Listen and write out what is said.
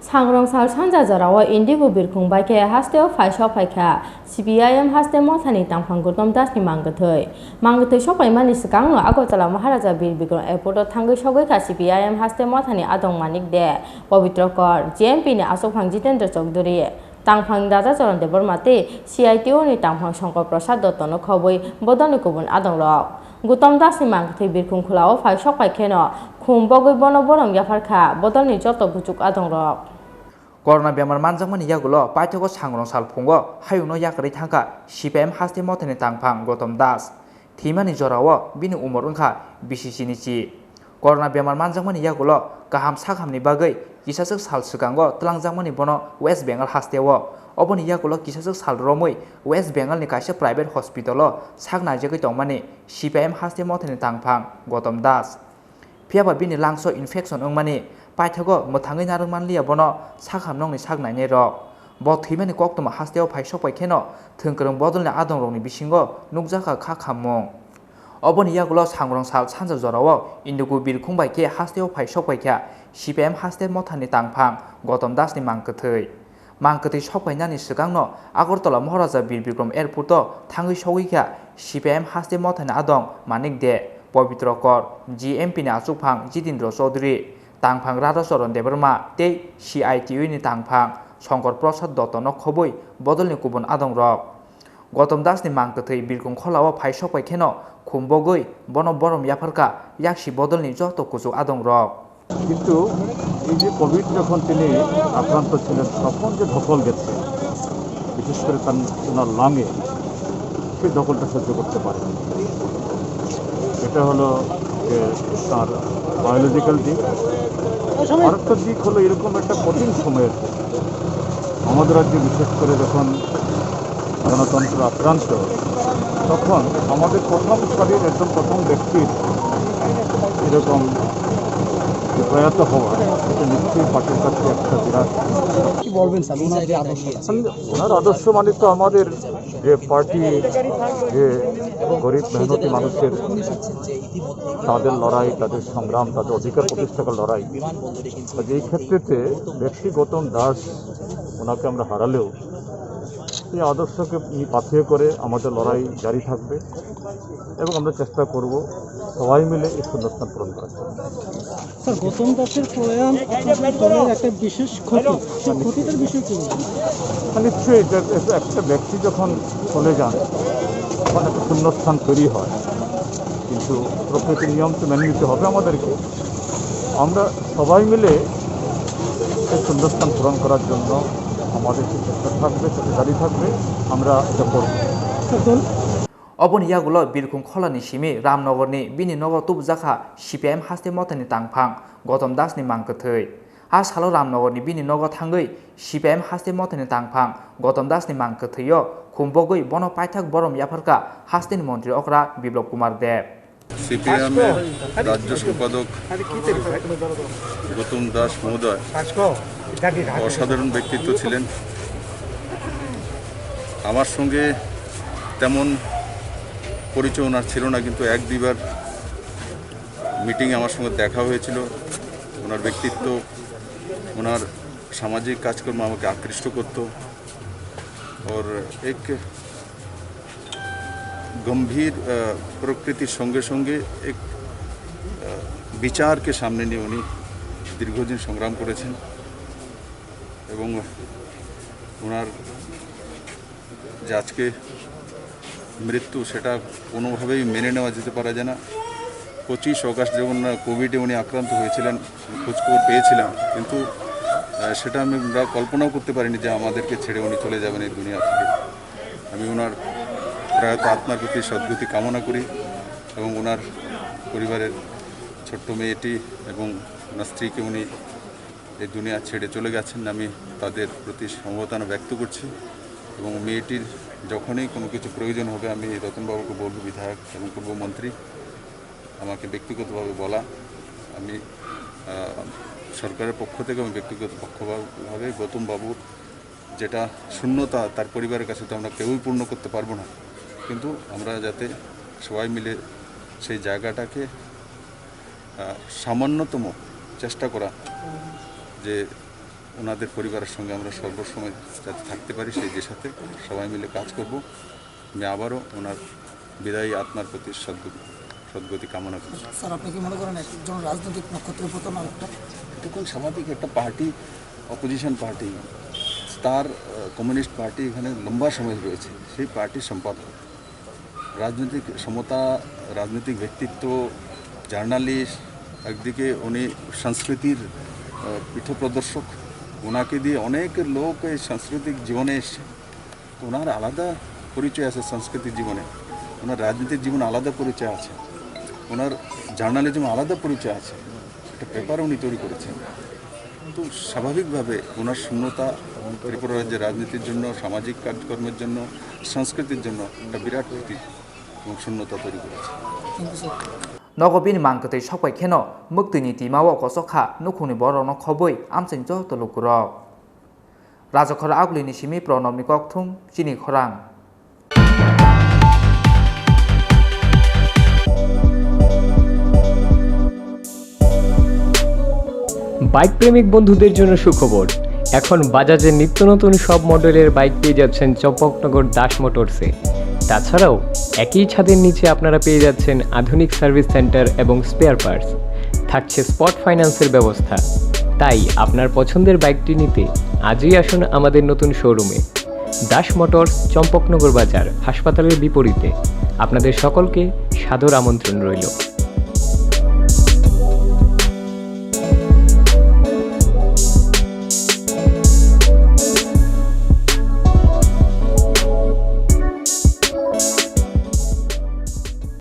Sangrongsal Sanja Jorao Indigo Birkhungbaikhe Hasteo Sokphaikha CPIM Hasteo Mothani Tangphang Goutam Das ni Mangkwthwi Sokphaimani Sikangno Agotala Maharaja Bir Bikram Airport Thangui Sokphaikha CPIM Hasteo Mothani Adong Manik De Pavitra Kor JMP ni Asokphang Jitendra Chowdhury Tangphang Dada Charan Debor Mate CITO ni Tangphang Shankar Prasad Dottono Khoboi Bodoni Kubun Adong Rok Goutam Das ni Mangkwthwi Birkhung Khulao Sokphaikha no Khumbogoi Bono Borong Yafarkha Bodoni Joto Guchuk Adong Rok Corona Bemar Manjangmani Yagulo, Paitoko Sangrongsal Pungo, Hayuno Yakari Tanka, CPIM Hasteo Mothani Tangphang Goutam Das, Thimani Jorao, Bini Umorunka, Bishisinichi. Corona Bemar Manjangmani Yagulo, Gaham Sakhamni Bagai, Kisasuk Sal Sukango, Tlangzangmani Bono, West Bengal Hasteo, Oboni Yagulo Kisasuk Sal Romui, West Bengal ni Kaisa Private Hospital, Sakna Jagi Tongmani, CPIM Hasteo Mothani Tangphang Goutam Das. Piaba Bini Langso infection Ungmani, Paithago Mothangai Narungmanlia Bono Sakhamnongni Saknaini Rok Bo Thimani Koktoma Hasteo Sokphaikha no Thungkrung Bodolni Adongrokni Bisingo Nukjaka Khakhamung Oboni Yagulo Sangrongsal Sanja Jorao Indigo Birkhungbaikhe Hasteo Sokphaikha CPIM Hasteo Mothani Tangphang Goutam Das ni Mangkwthwi Sokphainani Sikangno Agartala Maharaja Bir Bikram Airport Thangui Sokphaikha CPIM Hasteo Mothani Adong Manik De Pavitra Kor GMP ni Asokphang Jitendra Chowdhury Tangphang Radha Charan Deborma Tei CITO ni Tangphang Shankar Prasad Dottono Khoboi Bodolni Kubun Adong Rok Goutam Das ni Mangkwthwi Birkhung Khulao Sokphaikha no Khumbogoi Bono Borom Yafarkha Yakshi Bodolni Joto Kuchuk Adong Rok কিন্তু এই যে Covid যখন তিনি আক্রান্ত ছিলেন তখন যে ধকল গেছে বিশেষ করে তার লাঙে সেই ধকলটা সহ্য করতে পারেন এটা হলো যে তার বায়োলজিক্যাল দিক আরেকটা দিক হলো এরকম একটা কঠিন সময়ের আমাদের রাজ্যে বিশেষ করে যখন গণতন্ত্র আক্রান্ত তখন আমাদের প্রথম সারির একদম প্রথম ব্যক্তির এরকম প্রয়াত হওয়া এটা নিশ্চয়ই পার্টির কাছে একটা বিরাট কি বলবেন ওনার আদর্শ মানে তো আমাদের যে পার্টি যে গরিব মেহনতি মানুষের তাদের লড়াই তাদের সংগ্রাম তাদের অধিকার প্রতিষ্ঠার লড়াই এই ক্ষেত্রেতে ব্যক্তি গৌতম দাস ওনাকে আমরা হারালেও এই আদর্শকে পাথেয় করে আমাদের লড়াই জারি থাকবে এবং আমরা চেষ্টা করব সবাই মিলে এই শূন্যস্থান পূরণ করার জন্য। স্যার গৌতম দাসের প্রয়াণ একটা বিশেষ ক্ষতি সেই ক্ষতিটার বিষয় কি নিশ্চয়ই একটা ব্যক্তি যখন চলে যান তখন একটা শূন্যস্থান তৈরি হয় কিন্তু প্রকৃতির নিয়ম তো মেনে নিতে হবে আমাদেরকে আমরা সবাই মিলে এই শূন্যস্থান পূরণ করার জন্য আমাদের চেষ্টা থাকবে জারি থাকবে আমরা এটা করব Oboni Yagulo Birkhung Kholani Simi Ramnogorni Bini Nogo Tubjaka CPIM Hasteo Mothani Tangphang Goutam Das ni Mangkwthwi Halo Ramnogorni Bini Nogo Thangui CPIM Hasteo Mothani Tangphang Goutam Das ni Mangkwthwi yo Khumbogoi Bono Paithak Borom Yafarkha Hasteni Montri Okra Biplop Kumar Dev CPIM রাজ্য সম্পাদক গৌতম দাস মহোদয় অসাধারণ ব্যক্তিত্ব ছিলেন আমার সঙ্গে তেমন পরিচয় ওনার ছিল না কিন্তু এক দুইবার মিটিংয়ে আমার সঙ্গে দেখা হয়েছিল ওনার ব্যক্তিত্ব ওনার সামাজিক কাজকর্ম আমাকে আকৃষ্ট করত और एक गंभीर प्रकृतिर संगे संगे एक विचार के सामने निये उनी दीर्घदिन संग्राम करेছেন এবং ওনার যে আজকে মৃত্যু সেটা কোনোভাবেই মেনে নেওয়া যেতে পারা যায় না 25 অগাস্ট যখন কোভিডে উনি আক্রান্ত হয়েছিলেন খোঁজখবর পেয়েছিলাম কিন্তু সেটা আমরা কল্পনাও করতে পারিনি যে আমাদেরকে ছেড়ে উনি চলে যাবেন এই দুনিয়া থেকে আমি ওনার প্রয়াত আত্মার প্রতি সদ্গতি কামনা করি এবং ওনার পরিবারের ছোট্ট মেয়েটি এবং ওনার স্ত্রীকে উনি এই দুনিয়া ছেড়ে চলে গেছেন আমি তাদের প্রতি সমবেদনা ব্যক্ত করছি এবং মেয়েটির যখনই কোনো কিছু প্রয়োজন হবে আমি রতনবাবুকে বলব বিধায়ক এবং পূর্বমন্ত্রী আমাকে ব্যক্তিগতভাবে বলা আমি সরকারের পক্ষ থেকে এবং ব্যক্তিগত পক্ষভাবে গৌতম বাবুর যেটা শূন্যতা তার পরিবারের কাছে তো আমরা কেউই পূর্ণ করতে পারবো না কিন্তু আমরা যাতে সবাই মিলে সেই জায়গাটাকে সামান্যতম চেষ্টা করা যে ওনাদের পরিবারের সঙ্গে আমরা সর্বসময় যাতে থাকতে পারি সেই সাথে সবাই মিলে কাজ করব। আমি আবারও ওনার বিদায়ী আত্মার প্রতি সদ্গতি কামনা করি। স্যার, আপনি কি মনে করেন একজন রাজনৈতিক নক্ষত্রের পতন আরেকটা? এরকম স্বাভাবিক, একটা পার্টি, অপোজিশন পার্টি, তার কমিউনিস্ট পার্টি এখানে লম্বা সময় রয়েছে, সেই পার্টির সম্পাদক, রাজনৈতিক সমতা, রাজনৈতিক ব্যক্তিত্ব, জার্নালিস্ট, একদিকে উনি সংস্কৃতির পীঠপ্রদর্শক, ওনাকে দিয়ে অনেক লোক এই সাংস্কৃতিক জীবনে এসছে। তো ওনার আলাদা পরিচয় আছে সাংস্কৃতিক জীবনে, ওনার রাজনৈতিক জীবনে আলাদা পরিচয় আছে, ওনার জার্নালিজম আলাদা পরিচয় আছে, একটা পেপার উনি তৈরি করেছেন। তো স্বাভাবিকভাবে ওনার শূন্যতা ত্রিপুরা রাজ্যের রাজনীতির জন্য, সামাজিক কাজকর্মের জন্য, সংস্কৃতির জন্য একটা বিরাট ক্ষতি এবং শূন্যতা তৈরি করেছে। নগবিন মাংকথৈ Sokphaikha মুক্তিনি টিমাও কসখা নুখুনি বরন খবই আমচেং জ তলুকুরক রাজখর আগলিনি সিমি প্রণবনি ককথুম Chini Khorang। বাইক প্রেমিক বন্ধুদের জন্য সুখবর, এখন বাজাজের নিত্য নতুন সব মডেলের বাইক পেয়ে যাচ্ছেন চম্পকনগর দাস মোটরসে। তাছাড়াও একই ছাদের নিচে আপনারা পেয়ে যাচ্ছেন আধুনিক সার্ভিস সেন্টার এবং স্পেয়ার পার্টস, থাকছে স্পট ফাইন্যান্সের ব্যবস্থা। তাই আপনার পছন্দের বাইকটি নিতে আজই আসুন আমাদের নতুন শোরুমে। দাস মোটরস, চম্পকনগর বাজার, হাসপাতালের বিপরীতে। আপনাদের সকলকে সাদর আমন্ত্রণ রইল।